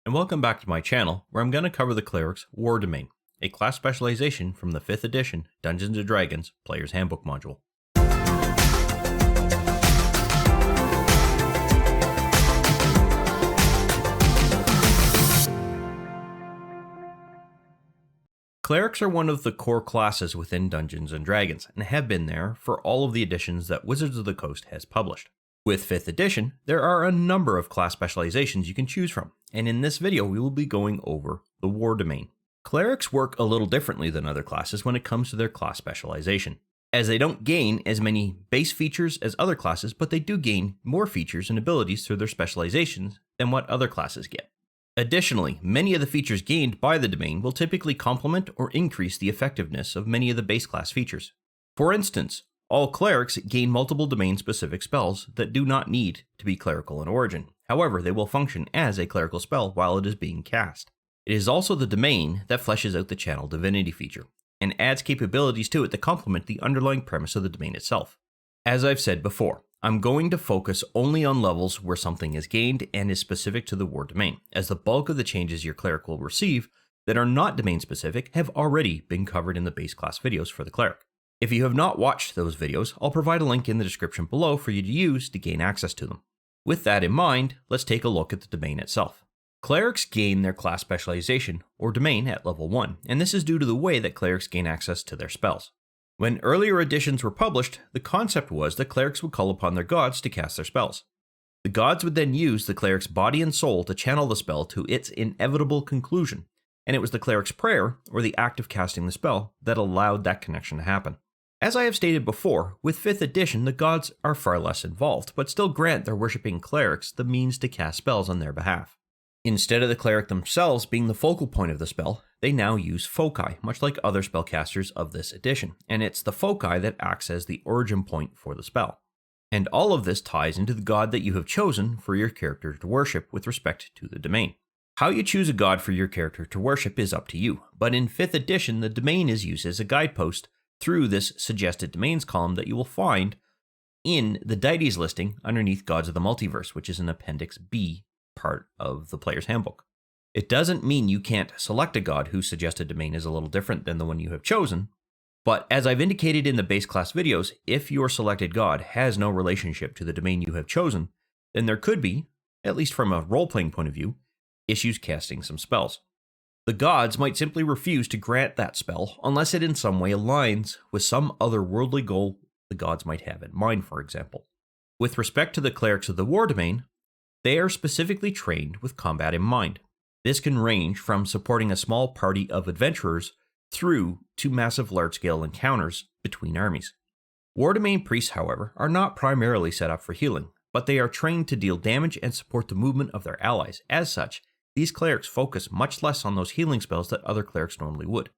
and welcome back to my channel, where I'm going to cover the Cleric's War Domain, a class specialization from the 5th edition Dungeons & Dragons Player's Handbook module. Clerics are one of the core classes within Dungeons & Dragons, and have been there for all of the editions that Wizards of the Coast has published. With 5th edition, there are a number of class specializations you can choose from, and in this video we will be going over the War Domain. Clerics work a little differently than other classes when it comes to their class specialization, as they don't gain as many base features as other classes, but they do gain more features and abilities through their specializations than what other classes get. Additionally, many of the features gained by the domain will typically complement or increase the effectiveness of many of the base class features. For instance, all clerics gain multiple domain-specific spells that do not need to be clerical in origin. However, they will function as a clerical spell while it is being cast. It is also the domain that fleshes out the channel Divinity feature, and adds capabilities to it that complement the underlying premise of the domain itself. As I've said before, I'm going to focus only on levels where something is gained and is specific to the War Domain, as the bulk of the changes your cleric will receive that are not domain-specific have already been covered in the base class videos for the cleric. If you have not watched those videos, I'll provide a link in the description below for you to use to gain access to them. With that in mind, let's take a look at the domain itself. Clerics gain their class specialization, or domain, at level 1, and this is due to the way that clerics gain access to their spells. When earlier editions were published, the concept was that clerics would call upon their gods to cast their spells. The gods would then use the cleric's body and soul to channel the spell to its inevitable conclusion, and it was the cleric's prayer, or the act of casting the spell, that allowed that connection to happen. As I have stated before, with 5th edition the gods are far less involved, but still grant their worshipping clerics the means to cast spells on their behalf. Instead of the cleric themselves being the focal point of the spell, they now use foci, much like other spellcasters of this edition, and it's the foci that acts as the origin point for the spell. And all of this ties into the god that you have chosen for your character to worship with respect to the domain. How you choose a god for your character to worship is up to you, but in 5th edition the domain is used as a guidepost through this suggested domains column that you will find in the deities listing underneath Gods of the Multiverse, which is an Appendix B part of the Player's Handbook. It doesn't mean you can't select a god whose suggested domain is a little different than the one you have chosen, but as I've indicated in the base class videos, if your selected god has no relationship to the domain you have chosen, then there could be, at least from a role-playing point of view, issues casting some spells. The gods might simply refuse to grant that spell unless it in some way aligns with some other worldly goal the gods might have in mind, for example. With respect to the clerics of the War Domain, they are specifically trained with combat in mind. This can range from supporting a small party of adventurers through to massive large-scale encounters between armies. War Domain priests, however, are not primarily set up for healing, but they are trained to deal damage and support the movement of their allies. As such, these clerics focus much less on those healing spells that other clerics normally would.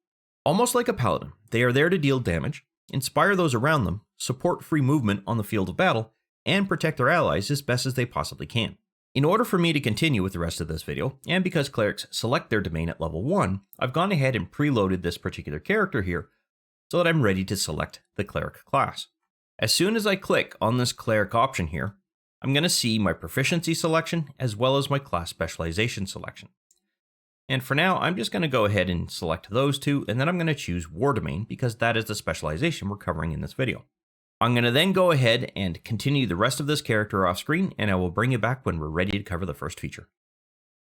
Almost like a paladin, they are there to deal damage, inspire those around them, support free movement on the field of battle, and protect their allies as best as they possibly can. In order for me to continue with the rest of this video, and because clerics select their domain at level 1, I've gone ahead and preloaded this particular character here so that I'm ready to select the cleric class. As soon as I click on this cleric option here, I'm going to see my proficiency selection as well as my class specialization selection. And for now, I'm just going to go ahead and select those two, and then I'm going to choose War Domain because that is the specialization we're covering in this video. I'm going to then go ahead and continue the rest of this character off screen, and I will bring you back when we're ready to cover the first feature.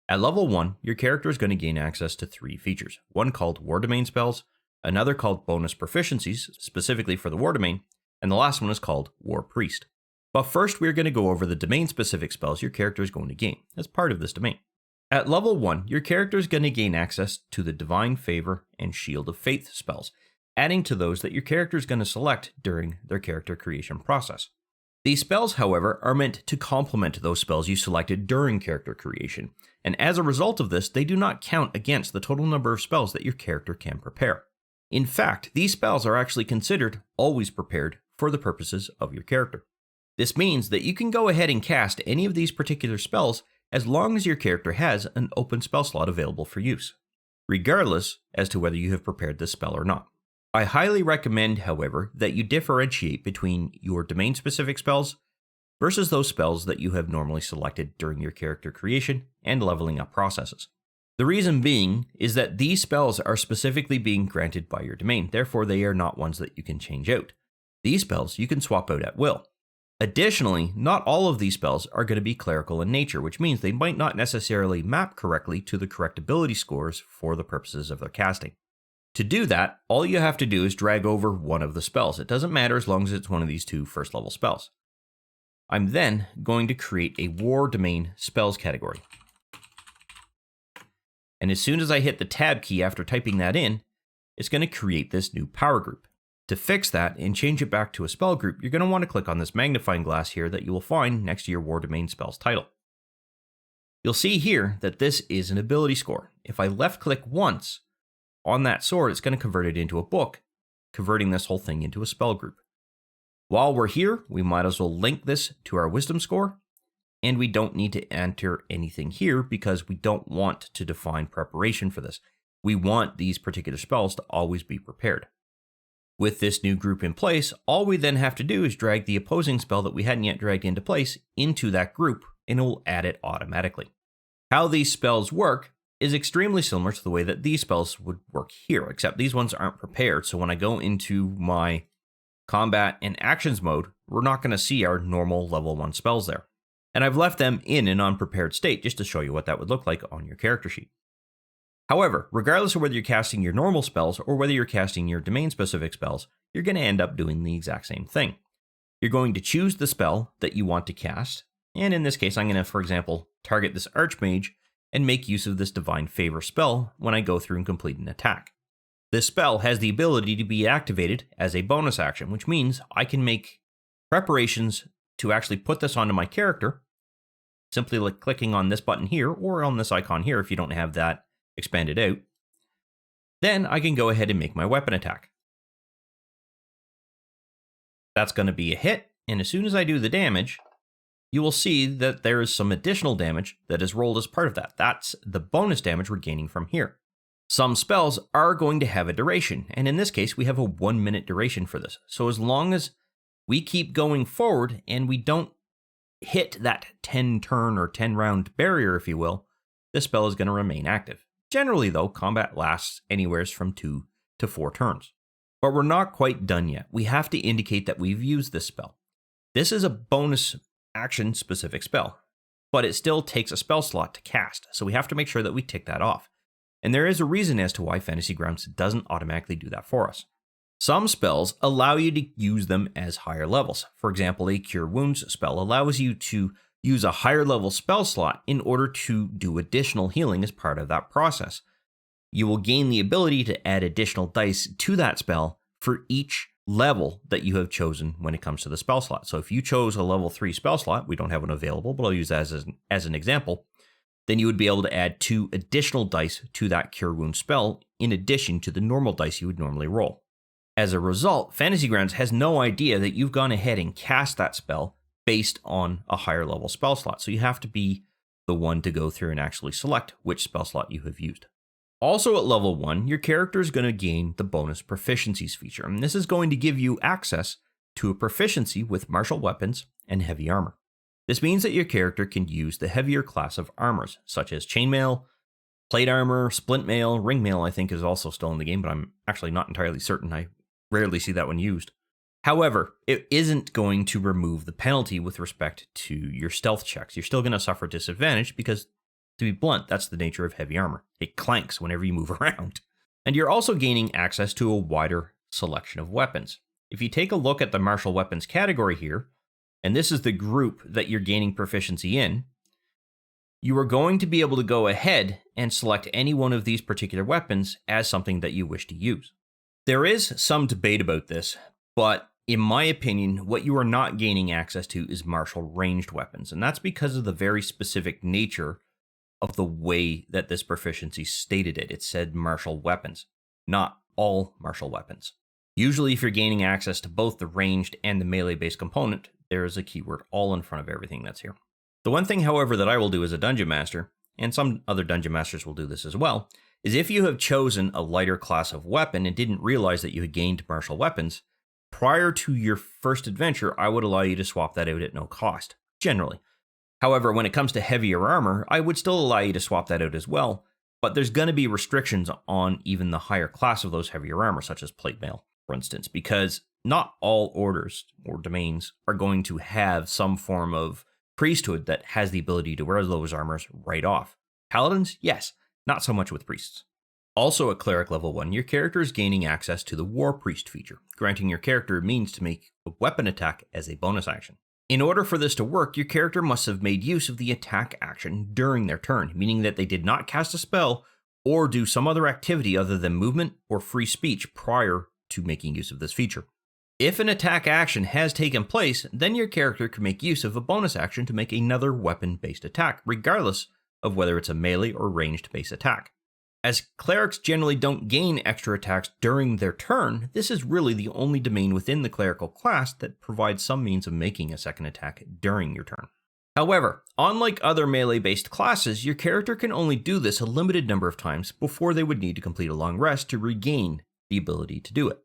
At level 1, your character is going to gain access to 3 features, one called War Domain spells, another called Bonus Proficiencies, specifically for the War Domain, and the last one is called War Priest. But first, we're going to go over the domain-specific spells your character is going to gain as part of this domain. At level 1, your character is going to gain access to the Divine Favor and Shield of Faith spells, adding to those that your character is going to select during their character creation process. These spells, however, are meant to complement those spells you selected during character creation, and as a result of this, they do not count against the total number of spells that your character can prepare. In fact, these spells are actually considered always prepared for the purposes of your character. This means that you can go ahead and cast any of these particular spells as long as your character has an open spell slot available for use, regardless as to whether you have prepared this spell or not. I highly recommend, however, that you differentiate between your domain-specific spells versus those spells that you have normally selected during your character creation and leveling up processes. The reason being is that these spells are specifically being granted by your domain, therefore they are not ones that you can change out. These spells you can swap out at will. Additionally, not all of these spells are going to be clerical in nature, which means they might not necessarily map correctly to the correct ability scores for the purposes of their casting. To do that, all you have to do is drag over one of the spells. It doesn't matter as long as it's one of these two first level spells. I'm then going to create a War Domain Spells category. And as soon as I hit the tab key after typing that in, it's going to create this new power group. To fix that and change it back to a spell group, you're going to want to click on this magnifying glass here that you will find next to your War Domain Spells title. You'll see here that this is an ability score. If I left click once on that sword, it's going to convert it into a book, converting this whole thing into a spell group. While we're here, we might as well link this to our wisdom score, and we don't need to enter anything here because we don't want to define preparation for this. We want these particular spells to always be prepared. With this new group in place, all we then have to do is drag the opposing spell that we hadn't yet dragged into place into that group, and it will add it automatically. How these spells work is extremely similar to the way that these spells would work here, except these ones aren't prepared, so when I go into my combat and actions mode, we're not going to see our normal level 1 spells there. And I've left them in an unprepared state just to show you what that would look like on your character sheet. However, regardless of whether you're casting your normal spells or whether you're casting your domain-specific spells, you're going to end up doing the exact same thing. You're going to choose the spell that you want to cast, and in this case, I'm going to, for example, target this Archmage and make use of this Divine Favor spell when I go through and complete an attack. This spell has the ability to be activated as a bonus action, which means I can make preparations to actually put this onto my character, simply like clicking on this button here or on this icon here if you don't have that expanded out. Then I can go ahead and make my weapon attack. That's going to be a hit, and as soon as I do the damage, you will see that there is some additional damage that is rolled as part of that. That's the bonus damage we're gaining from here. Some spells are going to have a duration, and in this case, we have a 1 minute duration for this. So as long as we keep going forward and we don't hit that 10 turn or 10 round barrier, if you will, this spell is going to remain active. Generally, though, combat lasts anywhere from 2 to 4 turns. But we're not quite done yet. We have to indicate that we've used this spell. This is a bonus action specific spell, but it still takes a spell slot to cast, so we have to make sure that we tick that off. And there is a reason as to why Fantasy Grounds doesn't automatically do that for us. Some spells allow you to use them as higher levels. For example, a Cure Wounds spell allows you to use a higher level spell slot in order to do additional healing as part of that process. You will gain the ability to add additional dice to that spell for each level that you have chosen when it comes to the spell slot. So if you chose a level 3 spell slot, we don't have one available, but I'll use that as an example, then you would be able to add 2 additional dice to that Cure Wounds spell in addition to the normal dice you would normally roll. As a result, Fantasy Grounds has no idea that you've gone ahead and cast that spell based on a higher level spell slot, so you have to be the one to go through and actually select which spell slot you have used. Also at level 1, your character is going to gain the bonus Preficiencies feature, and this is going to give you access to a proficiency with martial weapons and heavy armor. This means that your character can use the heavier class of armors, such as chainmail, plate armor, splint mail, ring mail I think is also still in the game, but I'm actually not entirely certain. I rarely see that one used. However, it isn't going to remove the penalty with respect to your stealth checks. You're still going to suffer disadvantage because, to be blunt, that's the nature of heavy armor. It clanks whenever you move around. And you're also gaining access to a wider selection of weapons. If you take a look at the martial weapons category here, and this is the group that you're gaining proficiency in, you are going to be able to go ahead and select any one of these particular weapons as something that you wish to use. There is some debate about this, but in my opinion, what you are not gaining access to is martial ranged weapons, and that's because of the very specific nature of the way that this proficiency stated it. It said martial weapons, not all martial weapons. Usually, if you're gaining access to both the ranged and the melee-based component, there is a keyword all in front of everything that's here. The one thing, however, that I will do as a dungeon master, and some other dungeon masters will do this as well, is if you have chosen a lighter class of weapon and didn't realize that you had gained martial weapons, prior to your first adventure, I would allow you to swap that out at no cost. generally. However, when it comes to heavier armor, I would still allow you to swap that out as well, but there's going to be restrictions on even the higher class of those heavier armor, such as plate mail, for instance, because not all orders or domains are going to have some form of priesthood that has the ability to wear those armors right off. Paladins, yes, not so much with priests. Also at Cleric level 1, your character is gaining access to the War Priest feature, granting your character means to make a weapon attack as a bonus action. In order for this to work, your character must have made use of the attack action during their turn, meaning that they did not cast a spell or do some other activity other than movement or free speech prior to making use of this feature. If an attack action has taken place, then your character can make use of a bonus action to make another weapon-based attack, regardless of whether it's a melee or ranged-based attack. As clerics generally don't gain extra attacks during their turn, this is really the only domain within the clerical class that provides some means of making a second attack during your turn. However, unlike other melee-based classes, your character can only do this a limited number of times before they would need to complete a long rest to regain the ability to do it.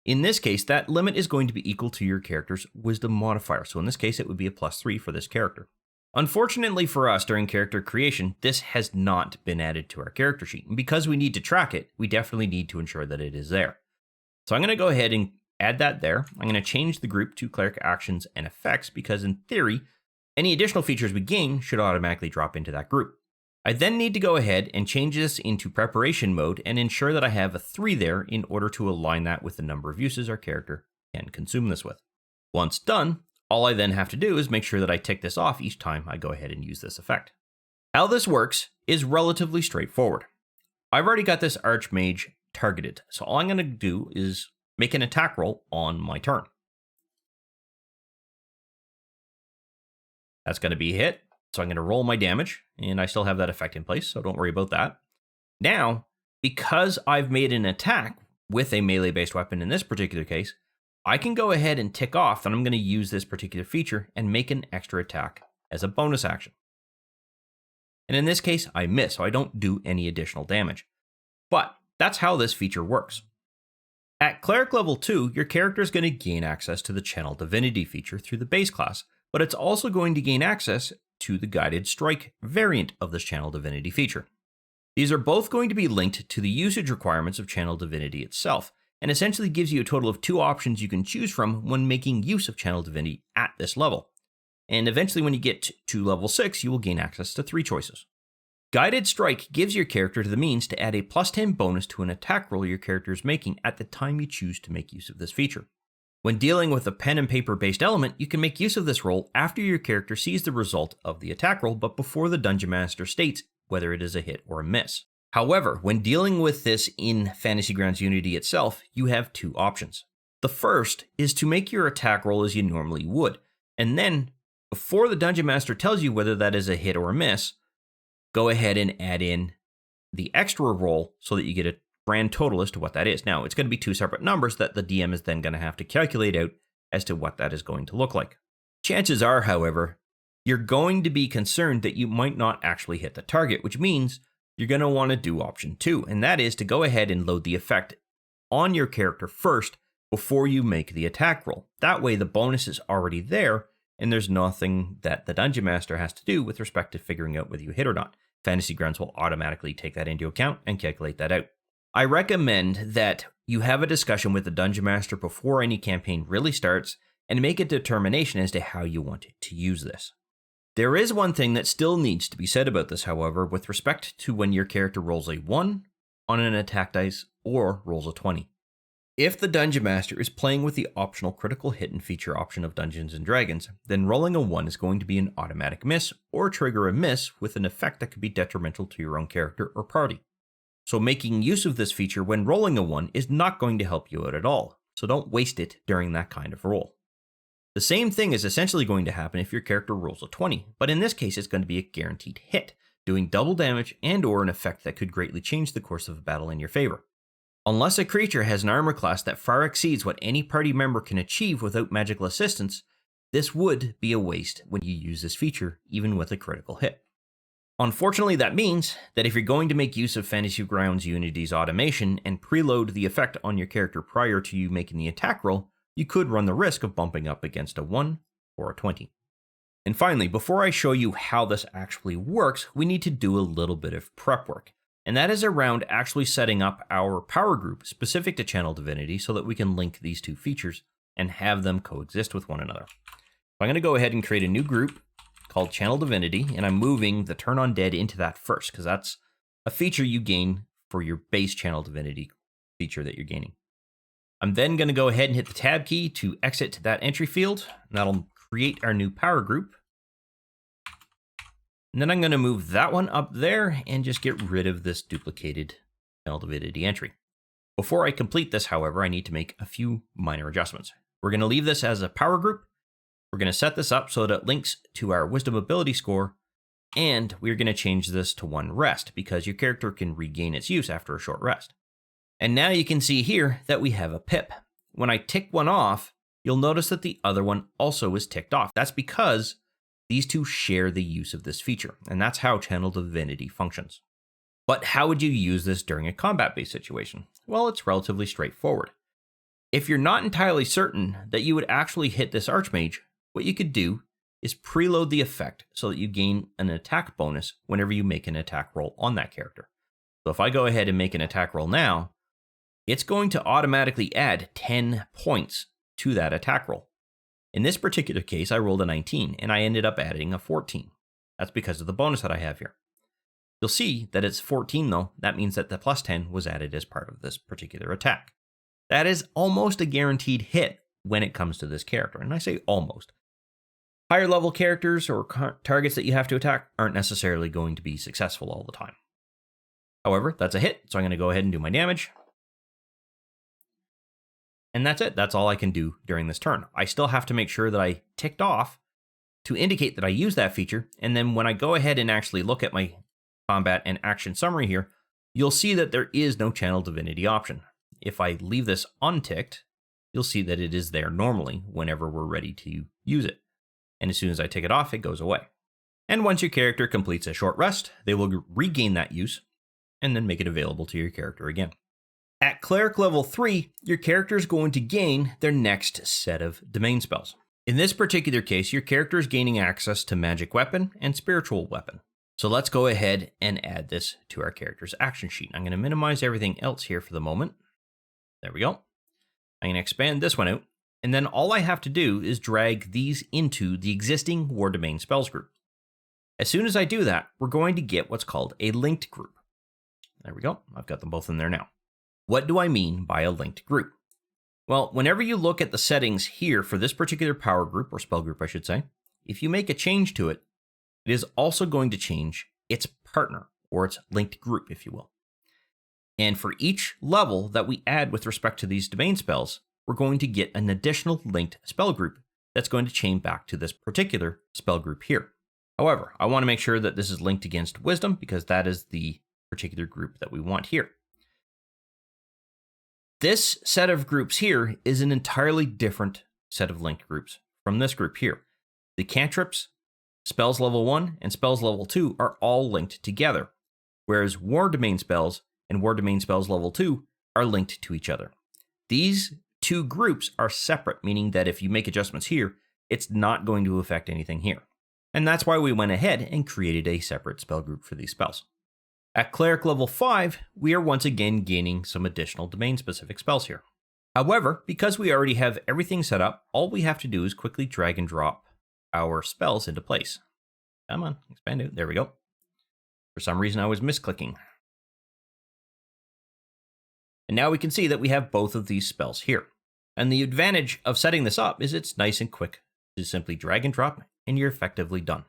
In this case, that limit is going to be equal to your character's wisdom modifier, so in this case it would be a +3 for this character. Unfortunately for us during character creation, this has not been added to our character sheet, and because we need to track it, we definitely need to ensure that it is there. So I'm going to go ahead and add that there. I'm going to change the group to Cleric Actions and Effects because in theory, any additional features we gain should automatically drop into that group. I then need to go ahead and change this into preparation mode and ensure that I have a 3 there in order to align that with the number of uses our character can consume this with. Once done, all I then have to do is make sure that I tick this off each time I go ahead and use this effect. How this works is relatively straightforward. I've already got this Archmage targeted, so all I'm going to do is make an attack roll on my turn. That's going to be a hit. So I'm going to roll my damage, and I still have that effect in place, so don't worry about that. Now, because I've made an attack with a melee-based weapon in this particular case, I can go ahead and tick off that I'm going to use this particular feature and make an extra attack as a bonus action. And in this case, I miss, so I don't do any additional damage. But that's how this feature works. At Cleric level 2, your character is going to gain access to the Channel Divinity feature through the base class, but it's also going to gain access to the Guided Strike variant of this Channel Divinity feature. These are both going to be linked to the usage requirements of Channel Divinity itself, and essentially gives you a total of 2 options you can choose from when making use of Channel Divinity at this level. And eventually when you get to level 6, you will gain access to 3 choices. Guided Strike gives your character the means to add a +10 bonus to an attack roll your character is making at the time you choose to make use of this feature. When dealing with a pen and paper based element, you can make use of this roll after your character sees the result of the attack roll, but before the Dungeon Master states whether it is a hit or a miss. However, when dealing with this in Fantasy Grounds Unity itself, you have 2 options. The first is to make your attack roll as you normally would, and then, before the Dungeon Master tells you whether that is a hit or a miss, go ahead and add in the extra roll so that you get a grand total as to what that is. Now, it's going to be 2 separate numbers that the DM is then going to have to calculate out as to what that is going to look like. Chances are, however, you're going to be concerned that you might not actually hit the target, which means you're going to want to do option 2, and that is to go ahead and load the effect on your character first before you make the attack roll. That way, the bonus is already there, and there's nothing that the Dungeon Master has to do with respect to figuring out whether you hit or not. Fantasy Grounds will automatically take that into account and calculate that out. I recommend that you have a discussion with the Dungeon Master before any campaign really starts and make a determination as to how you want to use this. There is one thing that still needs to be said about this, however, with respect to when your character rolls a 1 on an attack dice or rolls a 20. If the Dungeon Master is playing with the optional critical hit and feature option of Dungeons & Dragons, then rolling a 1 is going to be an automatic miss or trigger a miss with an effect that could be detrimental to your own character or party. So making use of this feature when rolling a 1 is not going to help you out at all, so don't waste it during that kind of roll. The same thing is essentially going to happen if your character rolls a 20, but in this case it's going to be a guaranteed hit, doing double damage and or an effect that could greatly change the course of a battle in your favor. Unless a creature has an armor class that far exceeds what any party member can achieve without magical assistance, this would be a waste when you use this feature, even with a critical hit. Unfortunately, that means that if you're going to make use of Fantasy Grounds Unity's automation and preload the effect on your character prior to you making the attack roll, you could run the risk of bumping up against a 1 or a 20. And finally, before I show you how this actually works, we need to do a little bit of prep work. And that is around actually setting up our power group specific to Channel Divinity so that we can link these two features and have them coexist with one another. So I'm going to go ahead and create a new group called Channel Divinity, and I'm moving the Turn on Dead into that first, because that's a feature you gain for your base Channel Divinity feature that you're gaining. I'm then going to go ahead and hit the Tab key to exit to that entry field, and that'll create our new power group. And then I'm going to move that one up there and just get rid of this duplicated Channel Divinity entry. Before I complete this, however, I need to make a few minor adjustments. We're going to leave this as a power group. We're going to set this up so that it links to our Wisdom ability score, and we're going to change this to 1 rest because your character can regain its use after a short rest. And now you can see here that we have a pip. When I tick one off, you'll notice that the other one also is ticked off. That's because these two share the use of this feature, and that's how Channel Divinity functions. But how would you use this during a combat-based situation? Well, it's relatively straightforward. If you're not entirely certain that you would actually hit this Archmage, what you could do is preload the effect so that you gain an attack bonus whenever you make an attack roll on that character. So if I go ahead and make an attack roll now, it's going to automatically add 10 points to that attack roll. In this particular case, I rolled a 19, and I ended up adding a 14. That's because of the bonus that I have here. You'll see that it's 14, though. That means that the plus 10 was added as part of this particular attack. That is almost a guaranteed hit when it comes to this character, and I say almost. Higher level characters or targets that you have to attack aren't necessarily going to be successful all the time. However, that's a hit, so I'm going to go ahead and do my damage. And that's it. That's all I can do during this turn. I still have to make sure that I ticked off to indicate that I use that feature. And then when I go ahead and actually look at my combat and action summary here, you'll see that there is no Channel Divinity option. If I leave this unticked, you'll see that it is there normally whenever we're ready to use it. And as soon as I take it off, it goes away. And once your character completes a short rest, they will regain that use and then make it available to your character again. At Cleric level 3, your character is going to gain their next set of domain spells. In this particular case, your character is gaining access to Magic Weapon and Spiritual Weapon. So let's go ahead and add this to our character's action sheet. I'm going to minimize everything else here for the moment. There we go. I'm going to expand this one out, and then all I have to do is drag these into the existing War Domain Spells group. As soon as I do that, we're going to get what's called a linked group. There we go. I've got them both in there now. What do I mean by a linked group? Well, whenever you look at the settings here for this particular power group, or spell group I should say, if you make a change to it, it is also going to change its partner, or its linked group, if you will. And for each level that we add with respect to these domain spells, we're going to get an additional linked spell group that's going to chain back to this particular spell group here. However, I want to make sure that this is linked against Wisdom because that is the particular group that we want here. This set of groups here is an entirely different set of linked groups from this group here. The cantrips, spells level 1, and spells level 2 are all linked together, whereas War Domain spells and War Domain spells level 2 are linked to each other. These two groups are separate, meaning that if you make adjustments here, it's not going to affect anything here. And that's why we went ahead and created a separate spell group for these spells. At Cleric level 5, we are once again gaining some additional domain-specific spells here. However, because we already have everything set up, all we have to do is quickly drag and drop our spells into place. Come on, expand it. There we go. For some reason, I was misclicking. And now we can see that we have both of these spells here. And the advantage of setting this up is it's nice and quick. You simply drag and drop, and you're effectively done.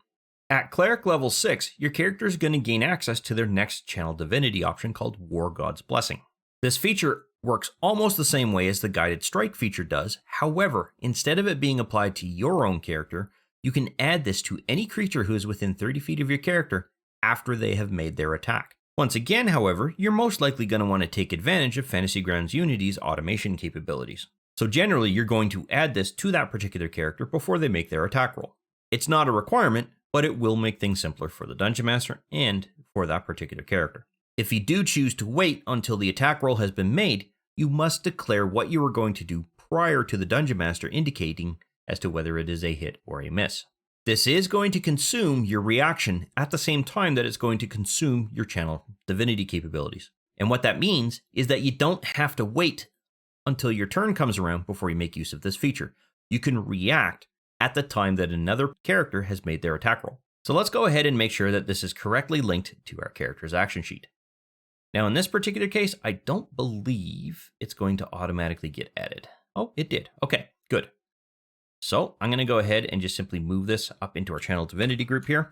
At Cleric level 6, your character is going to gain access to their next Channel Divinity option called War God's Blessing. This feature works almost the same way as the Guided Strike feature does. However, instead of it being applied to your own character, you can add this to any creature who is within 30 feet of your character after they have made their attack. Once again, however, you're most likely going to want to take advantage of Fantasy Grounds Unity's automation capabilities. So generally, you're going to add this to that particular character before they make their attack roll. It's not a requirement, but it will make things simpler for the Dungeon Master and for that particular character. If you do choose to wait until the attack roll has been made, you must declare what you are going to do prior to the Dungeon Master indicating as to whether it is a hit or a miss. This is going to consume your reaction at the same time that it's going to consume your channel divinity capabilities. And what that means is that you don't have to wait until your turn comes around before you make use of this feature. You can react at the time that another character has made their attack roll. So let's go ahead and make sure that this is correctly linked to our character's action sheet. Now in this particular case, I don't believe it's going to automatically get added. Oh, it did. Okay, good. So I'm going to go ahead and just simply move this up into our channel divinity group here.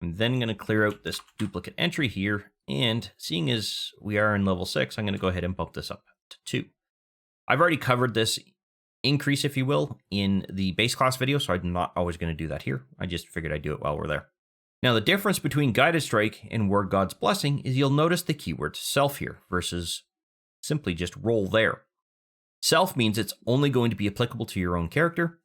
I'm then going to clear out this duplicate entry here. And seeing as we are in level 6, I'm going to go ahead and bump this up to 2. I've already covered this increase, if you will, in the base class video, so I'm not always going to do that here. I just figured I'd do it while we're there. Now, the difference between Guided Strike and Word God's Blessing is you'll notice the keyword self here versus simply just roll there. Self means it's only going to be applicable to your own character.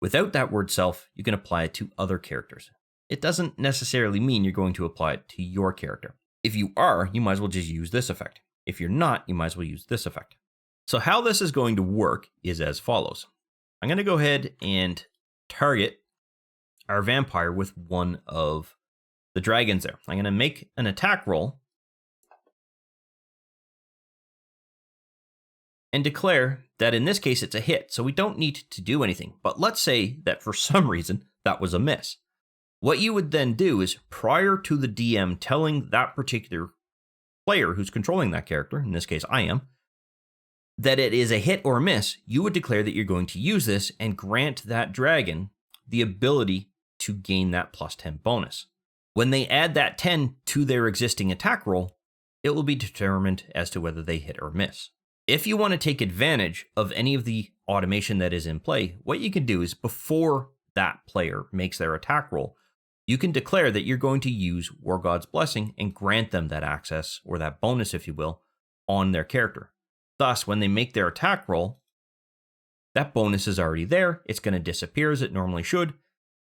Without that word self, you can apply it to other characters. It doesn't necessarily mean you're going to apply it to your character. If you are, you might as well just use this effect. If you're not, you might as well use this effect. So how this is going to work is as follows. I'm going to go ahead and target our vampire with one of the dragons there. I'm going to make an attack roll and declare that in this case it's a hit, so we don't need to do anything. But let's say that for some reason that was a miss. What you would then do is, prior to the DM telling that particular player who's controlling that character, in this case I am, that it is a hit or a miss, you would declare that you're going to use this and grant that dragon the ability to gain that plus 10 bonus. When they add that 10 to their existing attack roll, it will be determined as to whether they hit or miss. If you want to take advantage of any of the automation that is in play, what you can do is before that player makes their attack roll, you can declare that you're going to use War God's Blessing and grant them that access, or that bonus, if you will, on their character. Thus, when they make their attack roll, that bonus is already there, it's going to disappear as it normally should,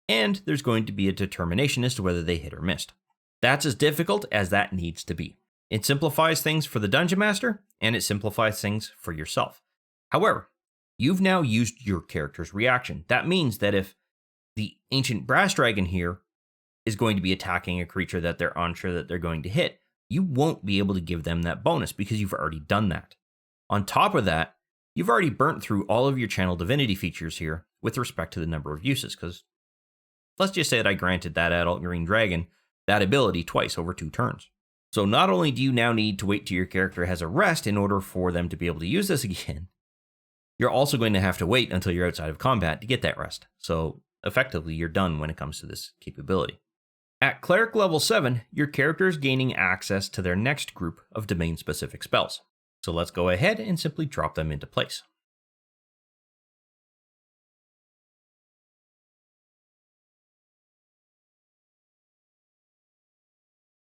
and there's going to be a determination as to whether they hit or missed. That's as difficult as that needs to be. It simplifies things for the Dungeon Master, and it simplifies things for yourself. However, you've now used your character's reaction. That means that if the Ancient Brass Dragon here is going to be attacking a creature that they're unsure that they're going to hit, you won't be able to give them that bonus because you've already done that. On top of that, you've already burnt through all of your channel divinity features here with respect to the number of uses, because let's just say that I granted that adult green dragon that ability twice over 2 turns. So not only do you now need to wait till your character has a rest in order for them to be able to use this again, you're also going to have to wait until you're outside of combat to get that rest. So effectively, you're done when it comes to this capability. At Cleric level 7, your character is gaining access to their next group of domain-specific spells. So let's go ahead and simply drop them into place.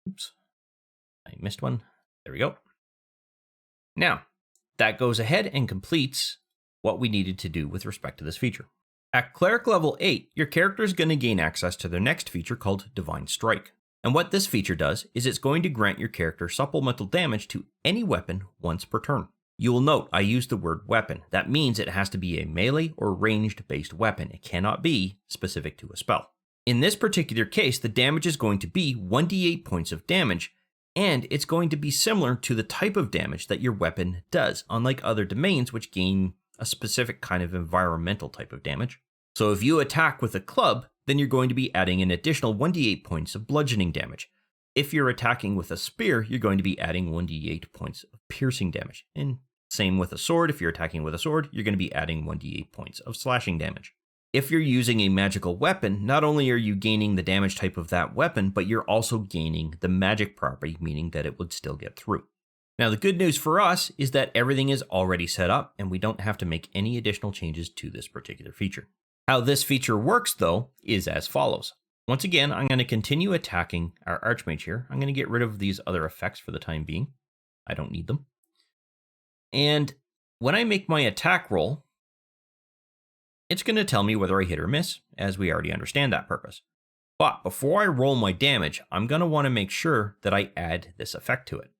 Oops, I missed one. There we go. Now, that goes ahead and completes what we needed to do with respect to this feature. At Cleric level 8, your character is going to gain access to their next feature called Divine Strike. And what this feature does is it's going to grant your character supplemental damage to any weapon once per turn. You will note I used the word weapon. That means it has to be a melee or ranged based weapon. It cannot be specific to a spell. In this particular case, the damage is going to be 1d8 points of damage, and it's going to be similar to the type of damage that your weapon does, unlike other domains which gain a specific kind of environmental type of damage. So if you attack with a club, then you're going to be adding an additional 1d8 points of bludgeoning damage. If you're attacking with a spear, you're going to be adding 1d8 points of piercing damage. And same with a sword, if you're attacking with a sword, you're going to be adding 1d8 points of slashing damage. If you're using a magical weapon, not only are you gaining the damage type of that weapon, but you're also gaining the magic property, meaning that it would still get through. Now, the good news for us is that everything is already set up and we don't have to make any additional changes to this particular feature. How this feature works, though, is as follows. Once again, I'm going to continue attacking our Archmage here. I'm going to get rid of these other effects for the time being. I don't need them. And when I make my attack roll, it's going to tell me whether I hit or miss, as we already understand that purpose. But before I roll my damage, I'm going to want to make sure that I add this effect to it.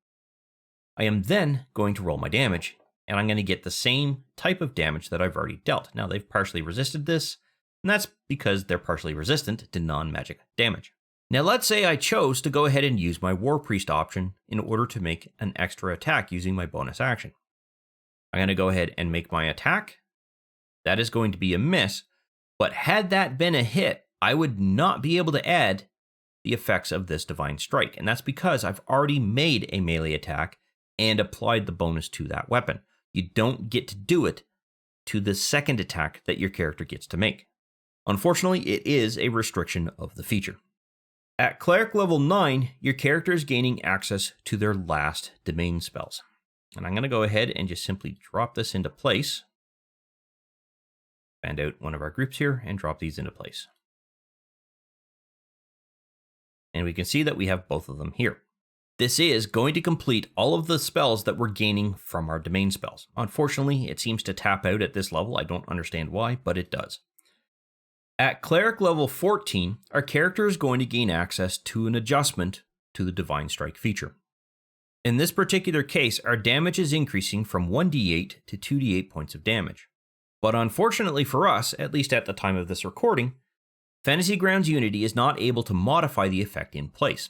I am then going to roll my damage, and I'm going to get the same type of damage that I've already dealt. Now, they've partially resisted this, and that's because they're partially resistant to non-magic damage. Now, let's say I chose to go ahead and use my War Priest option in order to make an extra attack using my bonus action. I'm going to go ahead and make my attack. That is going to be a miss, but had that been a hit, I would not be able to add the effects of this Divine Strike, and that's because I've already made a melee attack and applied the bonus to that weapon. You don't get to do it to the second attack that your character gets to make. Unfortunately, it is a restriction of the feature. At Cleric level 9, your character is gaining access to their last domain spells. And I'm going to go ahead and just simply drop this into place. Expand out one of our groups here and drop these into place. And we can see that we have both of them here. This is going to complete all of the spells that we're gaining from our domain spells. Unfortunately, it seems to tap out at this level. I don't understand why, but it does. At Cleric level 14, our character is going to gain access to an adjustment to the Divine Strike feature. In this particular case, our damage is increasing from 1d8 to 2d8 points of damage. But unfortunately for us, at least at the time of this recording, Fantasy Grounds Unity is not able to modify the effect in place.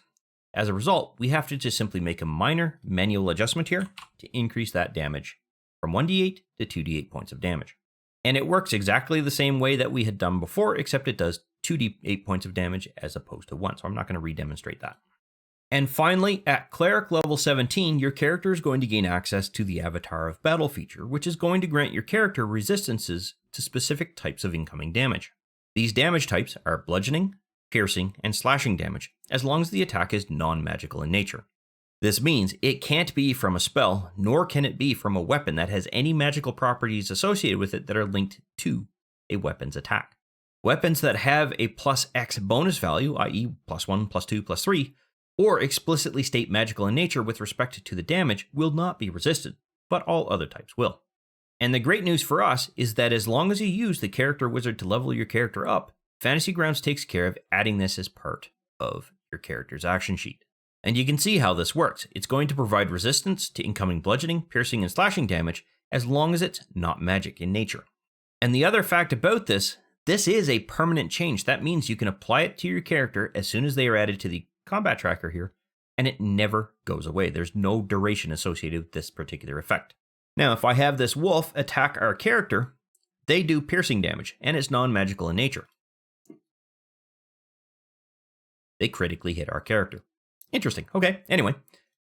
As a result, we have to just simply make a minor manual adjustment here to increase that damage from 1d8 to 2d8 points of damage. And it works exactly the same way that we had done before, except it does 2d8 points of damage as opposed to 1, so I'm not going to re-demonstrate that. And finally, at Cleric level 17, your character is going to gain access to the Avatar of Battle feature, which is going to grant your character resistances to specific types of incoming damage. These damage types are bludgeoning, piercing, and slashing damage, as long as the attack is non-magical in nature. This means it can't be from a spell, nor can it be from a weapon that has any magical properties associated with it that are linked to a weapon's attack. Weapons that have a plus X bonus value, i.e. +1, +2, +3, or explicitly state magical in nature with respect to the damage will not be resisted, but all other types will. And the great news for us is that as long as you use the character wizard to level your character up, Fantasy Grounds takes care of adding this as part of your character's action sheet. And you can see how this works. It's going to provide resistance to incoming bludgeoning, piercing, and slashing damage as long as it's not magic in nature. And the other fact about this is a permanent change. That means you can apply it to your character as soon as they are added to the combat tracker here, and it never goes away. There's no duration associated with this particular effect. Now, if I have this wolf attack our character, they do piercing damage, and it's non-magical in nature. They critically hit our character. Interesting. Okay, anyway,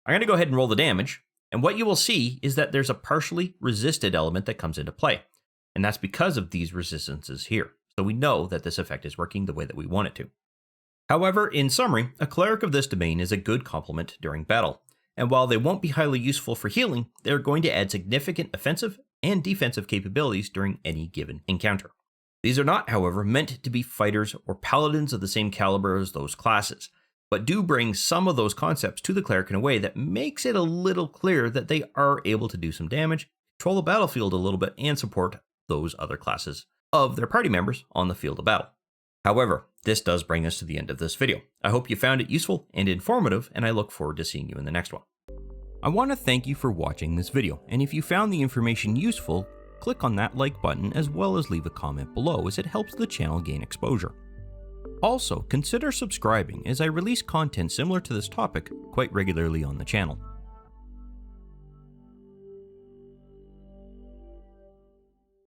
I'm going to go ahead and roll the damage, and what you will see is that there's a partially resisted element that comes into play, and that's because of these resistances here. So we know that this effect is working the way that we want it to. However, in summary, a cleric of this domain is a good complement during battle, and while they won't be highly useful for healing, they're going to add significant offensive and defensive capabilities during any given encounter. These are not, however, meant to be fighters or paladins of the same caliber as those classes, but do bring some of those concepts to the cleric in a way that makes it a little clear that they are able to do some damage, control the battlefield a little bit, and support those other classes of their party members on the field of battle. However, this does bring us to the end of this video. I hope you found it useful and informative, and I look forward to seeing you in the next one. I want to thank you for watching this video, and if you found the information useful, click on that like button as well as leave a comment below, as it helps the channel gain exposure. Also, consider subscribing, as I release content similar to this topic quite regularly on the channel.